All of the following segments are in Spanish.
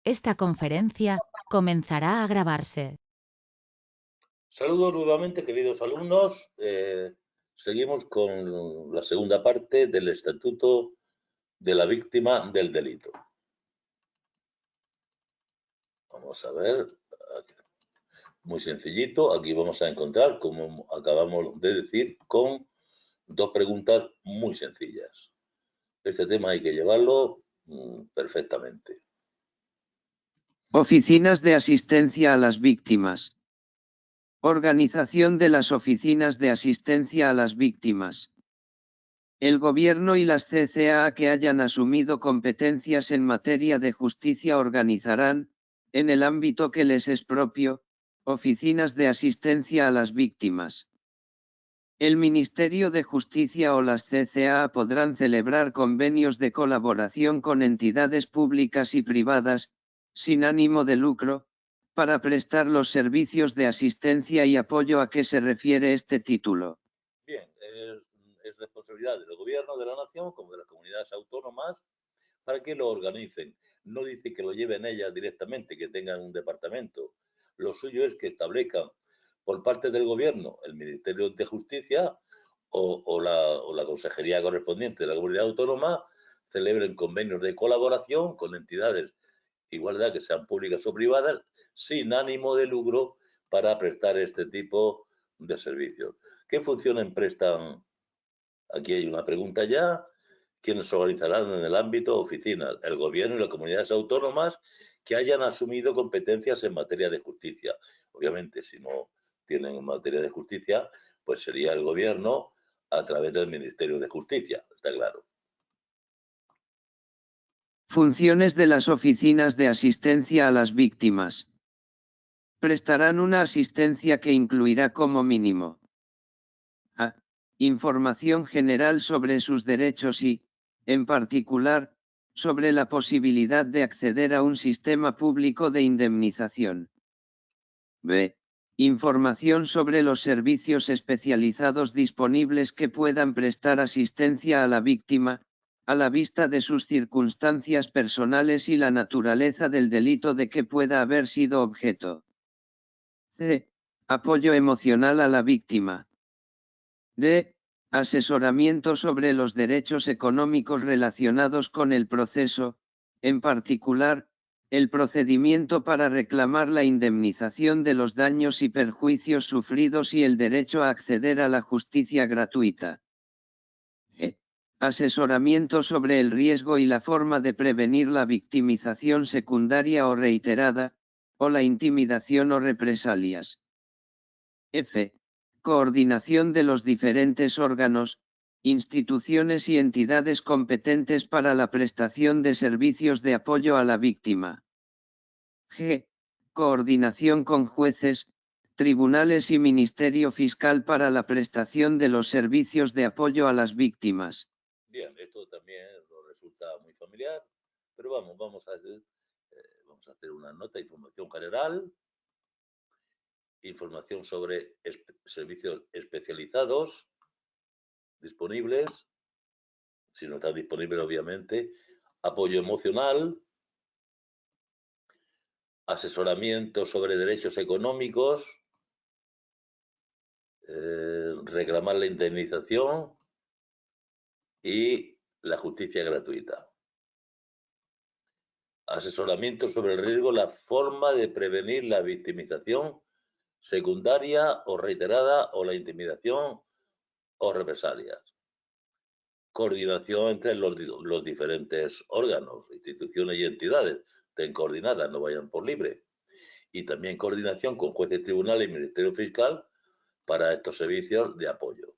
Esta conferencia comenzará a grabarse. Saludos nuevamente, queridos alumnos. Seguimos con la segunda parte del Estatuto de la Víctima del Delito. Vamos a ver. Muy sencillito. Aquí vamos a encontrar, como acabamos de decir, con dos preguntas muy sencillas. Este tema hay que llevarlo perfectamente. Oficinas de asistencia a las víctimas. Organización de las oficinas de asistencia a las víctimas. El Gobierno y las CCA que hayan asumido competencias en materia de justicia organizarán, en el ámbito que les es propio, oficinas de asistencia a las víctimas. El Ministerio de Justicia o las CCA podrán celebrar convenios de colaboración con entidades públicas y privadas, sin ánimo de lucro, para prestar los servicios de asistencia y apoyo a que se refiere este título. Bien, es responsabilidad del Gobierno de la Nación como de las comunidades autónomas para que lo organicen. No dice que lo lleven ellas directamente, que tengan un departamento. Lo suyo es que establezcan por parte del Gobierno, el Ministerio de Justicia o la Consejería correspondiente de la comunidad autónoma, celebren convenios de colaboración con entidades igualdad que sean públicas o privadas, sin ánimo de lucro para prestar este tipo de servicios. ¿Qué funciones prestan? Aquí hay una pregunta ya. ¿Quiénes organizarán en el ámbito oficinas? El Gobierno y las comunidades autónomas que hayan asumido competencias en materia de justicia. Obviamente, si no tienen en materia de justicia, pues sería el Gobierno a través del Ministerio de Justicia, está claro. Funciones de las oficinas de asistencia a las víctimas. Prestarán una asistencia que incluirá como mínimo a. Información general sobre sus derechos y, en particular, sobre la posibilidad de acceder a un sistema público de indemnización. B. Información sobre los servicios especializados disponibles que puedan prestar asistencia a la víctima, a la vista de sus circunstancias personales y la naturaleza del delito de que pueda haber sido objeto. C. Apoyo emocional a la víctima. D. Asesoramiento sobre los derechos económicos relacionados con el proceso, en particular, el procedimiento para reclamar la indemnización de los daños y perjuicios sufridos y el derecho a acceder a la justicia gratuita. E. Asesoramiento sobre el riesgo y la forma de prevenir la victimización secundaria o reiterada, o la intimidación o represalias. F. Coordinación de los diferentes órganos, instituciones y entidades competentes para la prestación de servicios de apoyo a la víctima. G. Coordinación con jueces, tribunales y Ministerio Fiscal para la prestación de los servicios de apoyo a las víctimas. Bien, esto también nos resulta muy familiar, pero vamos a hacer una nota de información general, información sobre servicios especializados disponibles, si no está disponible obviamente, apoyo emocional, asesoramiento sobre derechos económicos, reclamar la indemnización y la justicia gratuita. Asesoramiento sobre el riesgo, la forma de prevenir la victimización secundaria o reiterada o la intimidación o represalias. Coordinación entre los diferentes órganos, instituciones y entidades. Estén coordinadas, no vayan por libre. Y también coordinación con jueces, tribunales y Ministerio Fiscal para estos servicios de apoyo.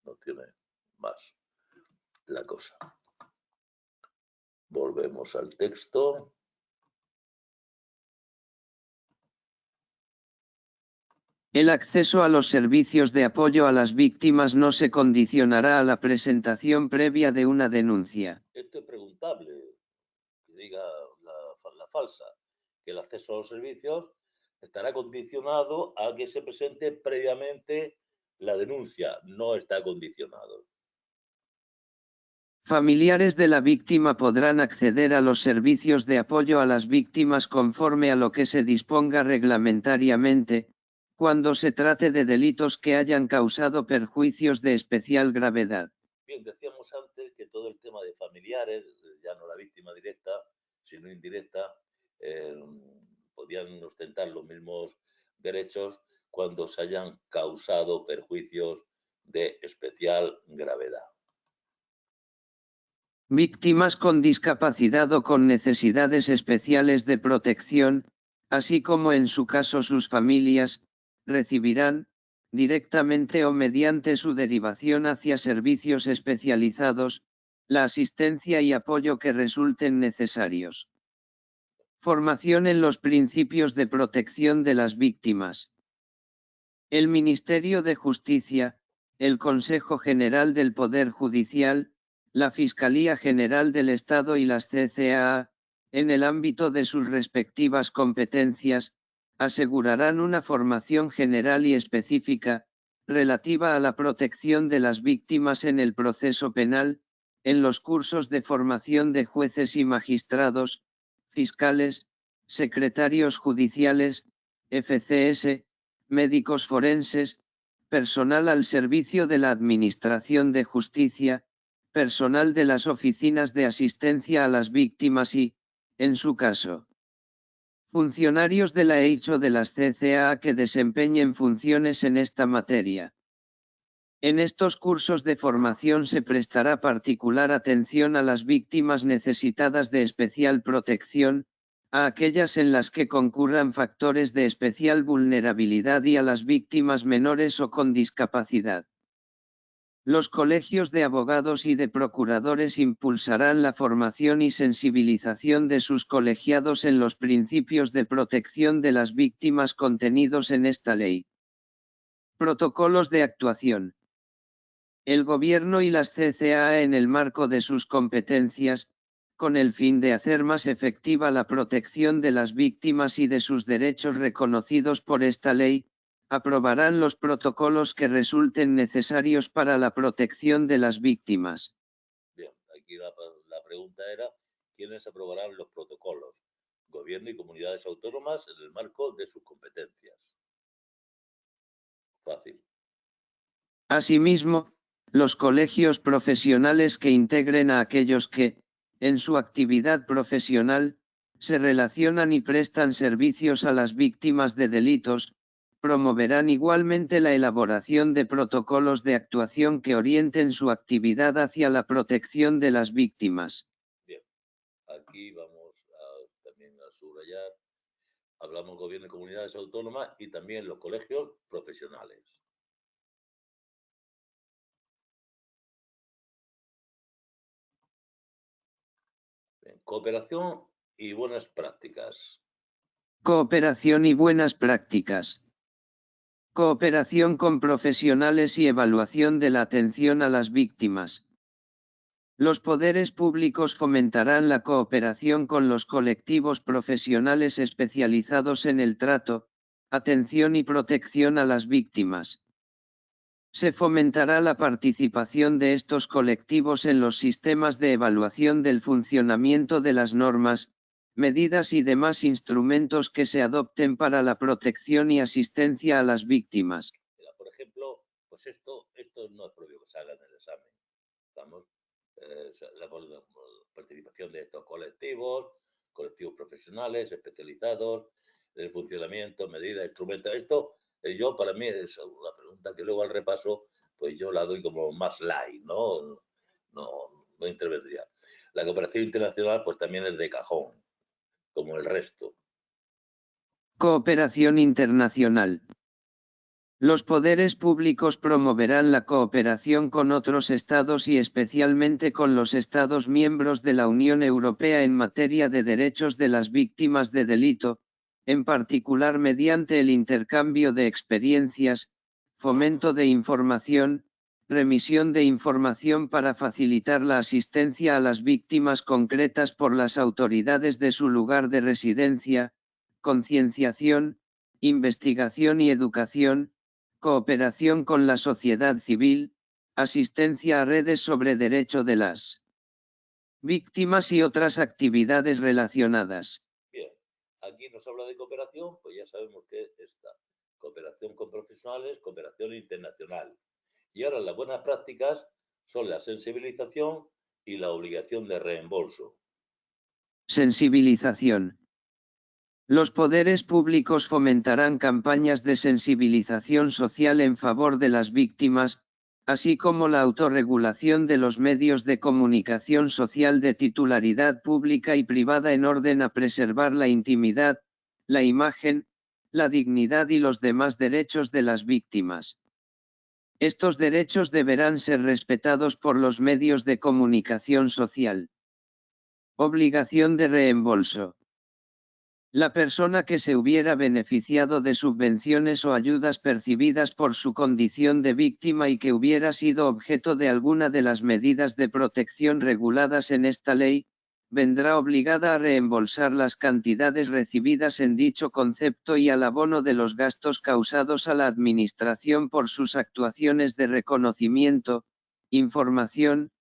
No tiene más la cosa. Volvemos al texto. El acceso a los servicios de apoyo a las víctimas no se condicionará a la presentación previa de una denuncia. Esto es preguntable, que diga la falsa, que el acceso a los servicios estará condicionado a que se presente previamente la denuncia. No está condicionado. Familiares de la víctima podrán acceder a los servicios de apoyo a las víctimas conforme a lo que se disponga reglamentariamente, cuando se trate de delitos que hayan causado perjuicios de especial gravedad. Bien, decíamos antes que todo el tema de familiares, ya no la víctima directa, sino indirecta, podían ostentar los mismos derechos cuando se hayan causado perjuicios de especial gravedad. Víctimas con discapacidad o con necesidades especiales de protección, así como en su caso sus familias, recibirán, directamente o mediante su derivación hacia servicios especializados, la asistencia y apoyo que resulten necesarios. Formación en los principios de protección de las víctimas. El Ministerio de Justicia, el Consejo General del Poder Judicial, la Fiscalía General del Estado y las CCAA, en el ámbito de sus respectivas competencias, asegurarán una formación general y específica, relativa a la protección de las víctimas en el proceso penal, en los cursos de formación de jueces y magistrados, fiscales, secretarios judiciales, FCS, médicos forenses, personal al servicio de la Administración de Justicia, personal de las oficinas de asistencia a las víctimas y, en su caso, funcionarios de la EICH o de las CCAA que desempeñen funciones en esta materia. En estos cursos de formación se prestará particular atención a las víctimas necesitadas de especial protección, a aquellas en las que concurran factores de especial vulnerabilidad y a las víctimas menores o con discapacidad. Los colegios de abogados y de procuradores impulsarán la formación y sensibilización de sus colegiados en los principios de protección de las víctimas contenidos en esta ley. Protocolos de actuación. El Gobierno y las CCAA en el marco de sus competencias, con el fin de hacer más efectiva la protección de las víctimas y de sus derechos reconocidos por esta ley, aprobarán los protocolos que resulten necesarios para la protección de las víctimas. Bien, aquí la pregunta era, ¿quiénes aprobarán los protocolos? Gobierno y comunidades autónomas en el marco de sus competencias. Fácil. Asimismo, los colegios profesionales que integren a aquellos que, en su actividad profesional, se relacionan y prestan servicios a las víctimas de delitos, promoverán igualmente la elaboración de protocolos de actuación que orienten su actividad hacia la protección de las víctimas. Bien, aquí vamos también a subrayar, hablamos gobierno y comunidades autónomas y también los colegios profesionales. Bien, cooperación y buenas prácticas. Cooperación y buenas prácticas. Cooperación con profesionales y evaluación de la atención a las víctimas. Los poderes públicos fomentarán la cooperación con los colectivos profesionales especializados en el trato, atención y protección a las víctimas. Se fomentará la participación de estos colectivos en los sistemas de evaluación del funcionamiento de las normas, medidas y demás instrumentos que se adopten para la protección y asistencia a las víctimas. Por ejemplo, pues esto no es propio que se haga en el examen. Estamos, la participación de estos colectivos profesionales especializados, el funcionamiento, medidas, instrumentos. Esto, para mí es una pregunta que luego al repaso, pues yo la doy como más light, ¿no? No intervendría. La cooperación internacional, pues también es de cajón, como el resto. Cooperación internacional. Los poderes públicos promoverán la cooperación con otros estados y especialmente con los estados miembros de la Unión Europea en materia de derechos de las víctimas de delito, en particular mediante el intercambio de experiencias, fomento de información, remisión de información para facilitar la asistencia a las víctimas concretas por las autoridades de su lugar de residencia, concienciación, investigación y educación, cooperación con la sociedad civil, asistencia a redes sobre derecho de las víctimas y otras actividades relacionadas. Bien, aquí nos habla de cooperación, pues ya sabemos que está. Cooperación con profesionales, cooperación internacional. Y ahora las buenas prácticas son la sensibilización y la obligación de reembolso. Sensibilización. Los poderes públicos fomentarán campañas de sensibilización social en favor de las víctimas, así como la autorregulación de los medios de comunicación social de titularidad pública y privada en orden a preservar la intimidad, la imagen, la dignidad y los demás derechos de las víctimas. Estos derechos deberán ser respetados por los medios de comunicación social. Obligación de reembolso. La persona que se hubiera beneficiado de subvenciones o ayudas percibidas por su condición de víctima y que hubiera sido objeto de alguna de las medidas de protección reguladas en esta ley, vendrá obligada a reembolsar las cantidades recibidas en dicho concepto y al abono de los gastos causados a la Administración por sus actuaciones de reconocimiento, información,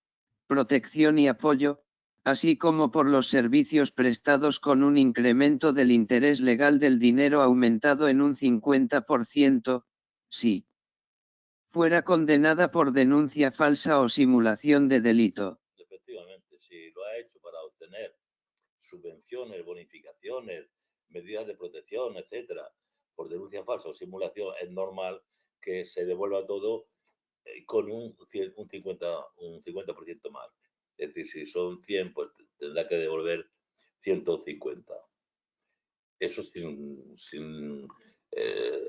protección y apoyo, así como por los servicios prestados con un incremento del interés legal del dinero aumentado en un 50%, si fuera condenada por denuncia falsa o simulación de delito. Efectivamente, si lo ha hecho para obtener subvenciones, bonificaciones, medidas de protección, etcétera, por denuncia falsa o simulación, es normal que se devuelva todo con un 50% más. Es decir, si son 100, pues tendrá que devolver 150. Eso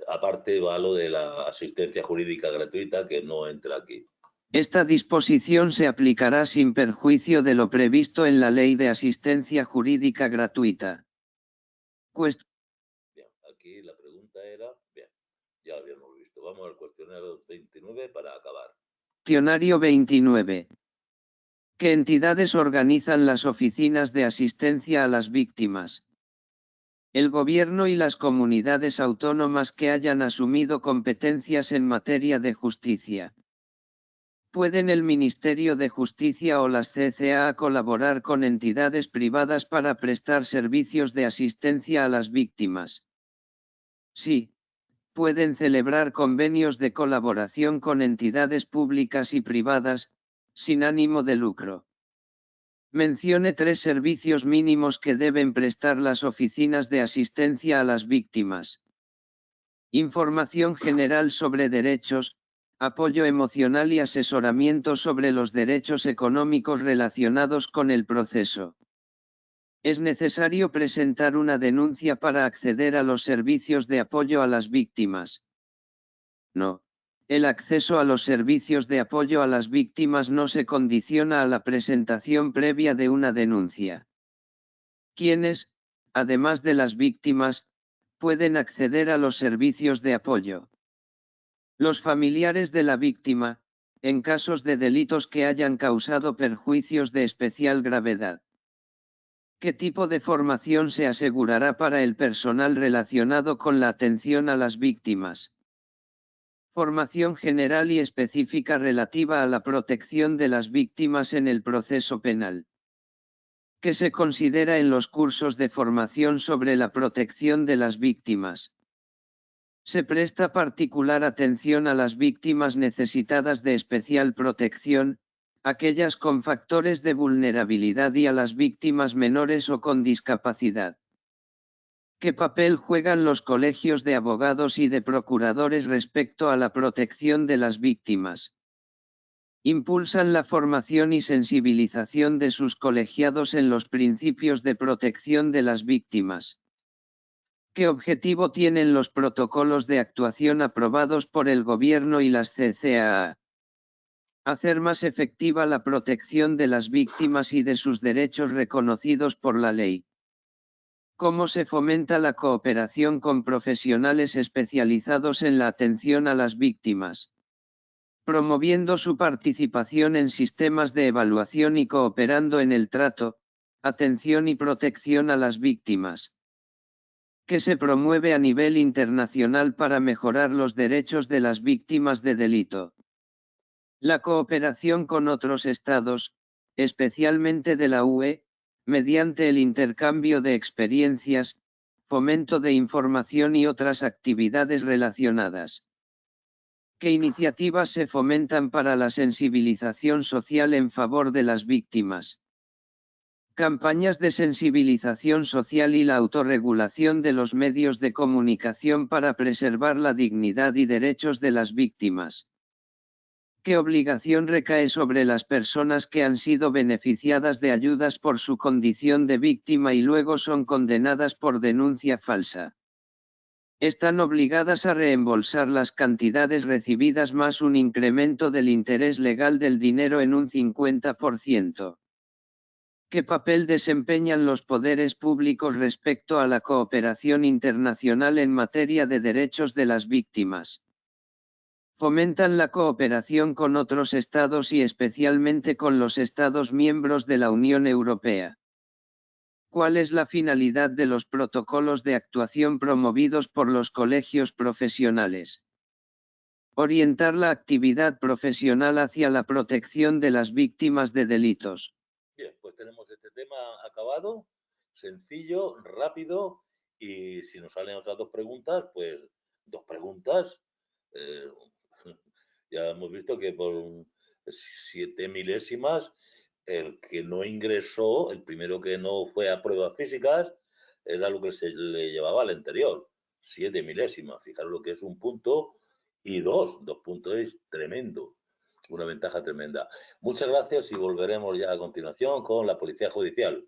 aparte va lo de la asistencia jurídica gratuita, que no entra aquí. Esta disposición se aplicará sin perjuicio de lo previsto en la Ley de Asistencia Jurídica Gratuita. Bien, aquí la pregunta era, bien, ya lo habíamos visto. Vamos al cuestionario 29 para acabar. Cuestionario 29. ¿Qué entidades organizan las oficinas de asistencia a las víctimas? El gobierno y las comunidades autónomas que hayan asumido competencias en materia de justicia. ¿Pueden el Ministerio de Justicia o las CCA colaborar con entidades privadas para prestar servicios de asistencia a las víctimas? Sí. Pueden celebrar convenios de colaboración con entidades públicas y privadas, sin ánimo de lucro. Mencione 3 servicios mínimos que deben prestar las oficinas de asistencia a las víctimas. Información general sobre derechos, apoyo emocional y asesoramiento sobre los derechos económicos relacionados con el proceso. ¿Es necesario presentar una denuncia para acceder a los servicios de apoyo a las víctimas? No. El acceso a los servicios de apoyo a las víctimas no se condiciona a la presentación previa de una denuncia. ¿Quiénes, además de las víctimas, pueden acceder a los servicios de apoyo? Los familiares de la víctima, en casos de delitos que hayan causado perjuicios de especial gravedad. ¿Qué tipo de formación se asegurará para el personal relacionado con la atención a las víctimas? Formación general y específica relativa a la protección de las víctimas en el proceso penal. ¿Qué se considera en los cursos de formación sobre la protección de las víctimas? Se presta particular atención a las víctimas necesitadas de especial protección, aquellas con factores de vulnerabilidad y a las víctimas menores o con discapacidad. ¿Qué papel juegan los colegios de abogados y de procuradores respecto a la protección de las víctimas? Impulsan la formación y sensibilización de sus colegiados en los principios de protección de las víctimas. ¿Qué objetivo tienen los protocolos de actuación aprobados por el Gobierno y las CCAA? Hacer más efectiva la protección de las víctimas y de sus derechos reconocidos por la ley. ¿Cómo se fomenta la cooperación con profesionales especializados en la atención a las víctimas? Promoviendo su participación en sistemas de evaluación y cooperando en el trato, atención y protección a las víctimas. ¿Qué se promueve a nivel internacional para mejorar los derechos de las víctimas de delito? La cooperación con otros estados, especialmente de la UE, mediante el intercambio de experiencias, fomento de información y otras actividades relacionadas. ¿Qué iniciativas se fomentan para la sensibilización social en favor de las víctimas? Campañas de sensibilización social y la autorregulación de los medios de comunicación para preservar la dignidad y derechos de las víctimas. ¿Qué obligación recae sobre las personas que han sido beneficiadas de ayudas por su condición de víctima y luego son condenadas por denuncia falsa? Están obligadas a reembolsar las cantidades recibidas más un incremento del interés legal del dinero en un 50%. ¿Qué papel desempeñan los poderes públicos respecto a la cooperación internacional en materia de derechos de las víctimas? Fomentan la cooperación con otros estados y especialmente con los Estados miembros de la Unión Europea. ¿Cuál es la finalidad de los protocolos de actuación promovidos por los colegios profesionales? Orientar la actividad profesional hacia la protección de las víctimas de delitos. Bien, pues tenemos este tema acabado, sencillo, rápido, y si nos salen otras dos preguntas, pues dos preguntas. Ya hemos visto que por 7 milésimas, el que no ingresó, el primero que no fue a pruebas físicas, era lo que se le llevaba al anterior. 7 milésimas, fijaros lo que es un punto y dos puntos es tremendo, una ventaja tremenda. Muchas gracias y volveremos ya a continuación con la Policía Judicial.